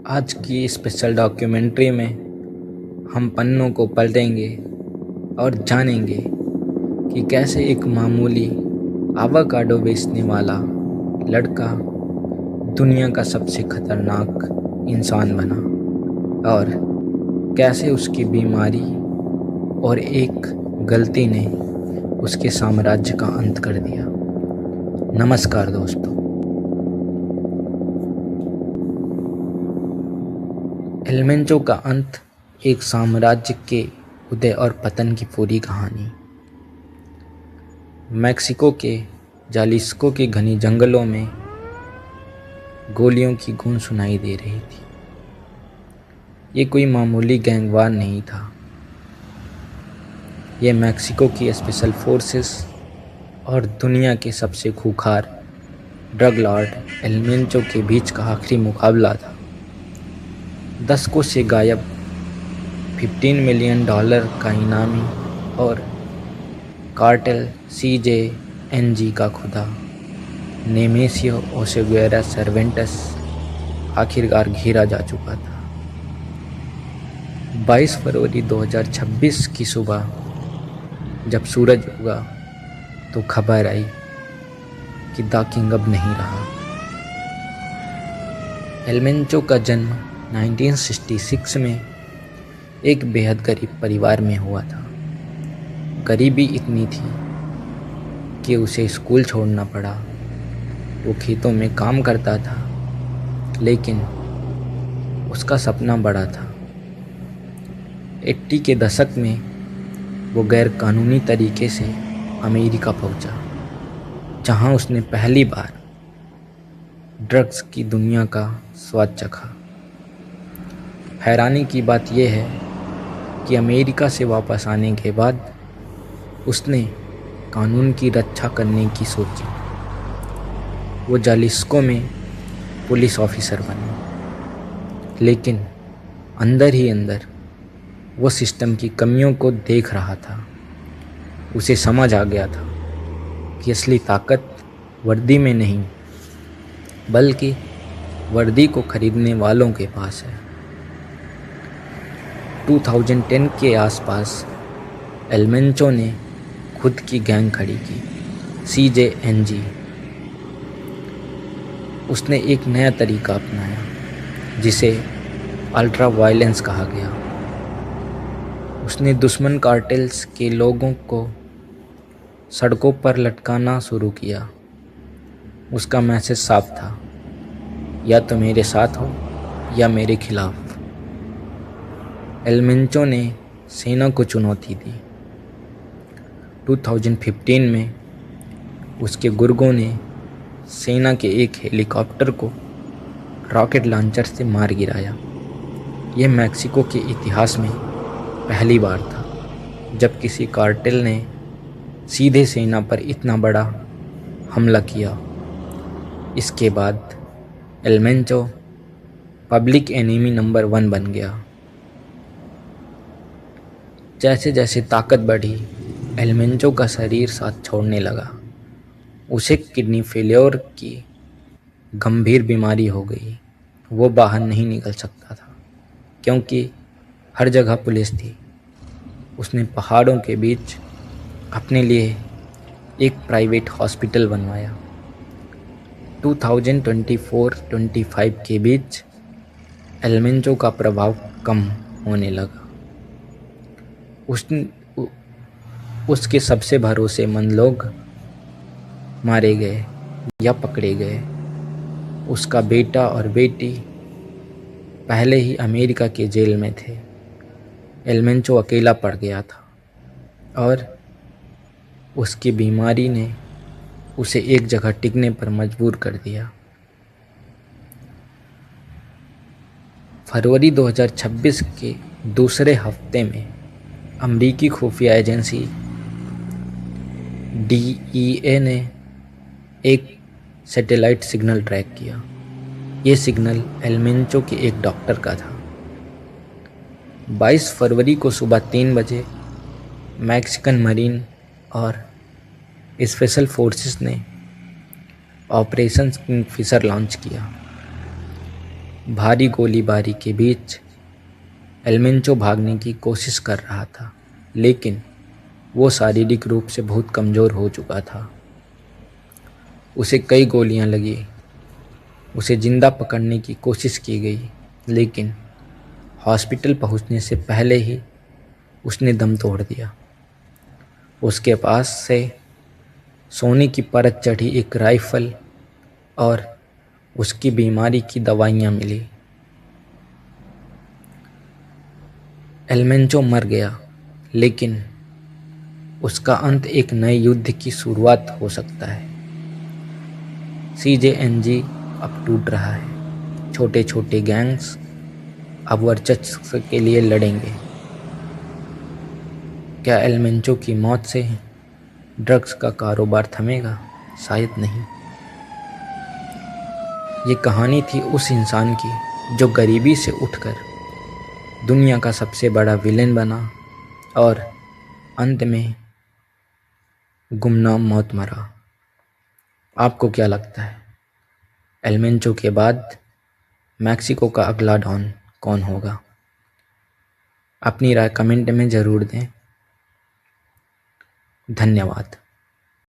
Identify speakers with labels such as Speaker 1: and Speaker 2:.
Speaker 1: आज की special documentary में हम पन्नों को पलटेंगे और जानेंगे कि कैसे एक मामूली आवाकाडो बेचने वाला लड़का दुनिया का सबसे खतरनाक इंसान बना और कैसे उसकी बीमारी और एक गलती ने उसके साम्राज्य का अंत कर दिया। नमस्कार दोस्तों। एलमेंचो का अंत एक साम्राज्य के उदय और पतन की पूरी कहानी। मैक्सिको के जालिस्को के घने जंगलों में गोलियों की गूंज सुनाई दे रही थी। ये कोई मामूली गैंगवार नहीं था। ये मैक्सिको की स्पेशल फोर्सेस और दुनिया के सबसे खूंखार ड्रग लॉर्ड एलमेंचो के बीच का आखिरी मुकाबला था। दशकों से गायब $15 मिलियन का इनामी और कार्टेल CJNG का खुदा नेमेसियो ओसेगुएरा सर्वेंटस आखिरकार घेरा जा चुका था। 22 फरवरी 2026 की सुबह जब सूरज उगा तो खबर आई कि द किंग अब नहीं रहा। एलमेंचो का जन्म 1966 में एक बेहद गरीब परिवार में हुआ था। गरीबी इतनी थी कि उसे स्कूल छोड़ना पड़ा। वो खेतों में काम करता था, लेकिन उसका सपना बड़ा था। 80 के दशक में वो गैर कानूनी तरीके से अमेरिका पहुंचा, जहां उसने पहली बार ड्रग्स की दुनिया का स्वाद चखा। हैरानी की बात यह है कि अमेरिका से वापस आने के बाद उसने कानून की रक्षा करने की सोची। वो जालिस्को में पुलिस ऑफिसर बना, लेकिन अंदर ही अंदर वो सिस्टम की कमियों को देख रहा था। उसे समझ आ गया था कि असली ताकत वर्दी में नहीं, बल्कि वर्दी को खरीदने वालों के पास है। 2010 के आसपास एलमेंचो ने खुद की गैंग खड़ी की, CJNG। उसने एक नया तरीका अपनाया जिसे अल्ट्रा वायलेंस कहा गया। उसने दुश्मन कार्टेल्स के लोगों को सड़कों पर लटकाना शुरू किया। उसका मैसेज साफ था, या तो मेरे साथ हो या मेरे खिलाफ। एलमेंचो ने सेना को चुनौती दी। 2015 में उसके गुर्गों ने सेना के एक हेलीकॉप्टर को रॉकेट लॉन्चर से मार गिराया। यह मैक्सिको के इतिहास में पहली बार था जब किसी कार्टेल ने सीधे सेना पर इतना बड़ा हमला किया। इसके बाद एलमेंचो पब्लिक एनिमी नंबर 1 बन गया। जैसे जैसे ताकत बढ़ी, एलमेंचो का शरीर साथ छोड़ने लगा। उसे किडनी फेलियर की गंभीर बीमारी हो गई। वो बाहर नहीं निकल सकता था क्योंकि हर जगह पुलिस थी। उसने पहाड़ों के बीच अपने लिए एक प्राइवेट हॉस्पिटल बनवाया। 2024-25 के बीच एलमेंचो का प्रभाव कम होने लगा। उसके सबसे भरोसेमंद लोग मारे गए या पकड़े गए। उसका बेटा और बेटी पहले ही अमेरिका के जेल में थे। एलमेंचो अकेला पड़ गया था और उसकी बीमारी ने उसे एक जगह टिकने पर मजबूर कर दिया। फरवरी 2026 के दूसरे हफ्ते में अमेरिकी खुफिया एजेंसी DEA ने एक सैटेलाइट सिग्नल ट्रैक किया। ये सिग्नल एलमेंचो के एक डॉक्टर का था। 22 फरवरी को सुबह 3 बजे मैक्सिकन मरीन और स्पेशल फोर्सेस ने ऑपरेशन किंगफिशर लॉन्च किया। भारी गोलीबारी के बीच एल्मेंचो भागने की कोशिश कर रहा था, लेकिन वो शारीरिक रूप से बहुत कमज़ोर हो चुका था। उसे कई गोलियां लगी। उसे जिंदा पकड़ने की कोशिश की गई, लेकिन हॉस्पिटल पहुंचने से पहले ही उसने दम तोड़ दिया। उसके पास से सोने की परत चढ़ी एक राइफल और उसकी बीमारी की दवाइयाँ मिली। एल्मेंचो मर गया, लेकिन उसका अंत एक नए युद्ध की शुरुआत हो सकता है। CJNG अब टूट रहा है। छोटे छोटे गैंग्स अब वर्चस्व के लिए लड़ेंगे। क्या एल्मेंचो की मौत से ड्रग्स का कारोबार थमेगा? शायद नहीं। ये कहानी थी उस इंसान की जो गरीबी से उठकर दुनिया का सबसे बड़ा विलेन बना और अंत में गुमनाम मौत मरा। आपको क्या लगता है, एल्मेंचो के बाद मैक्सिको का अगला डॉन कौन होगा? अपनी राय कमेंट में ज़रूर दें। धन्यवाद।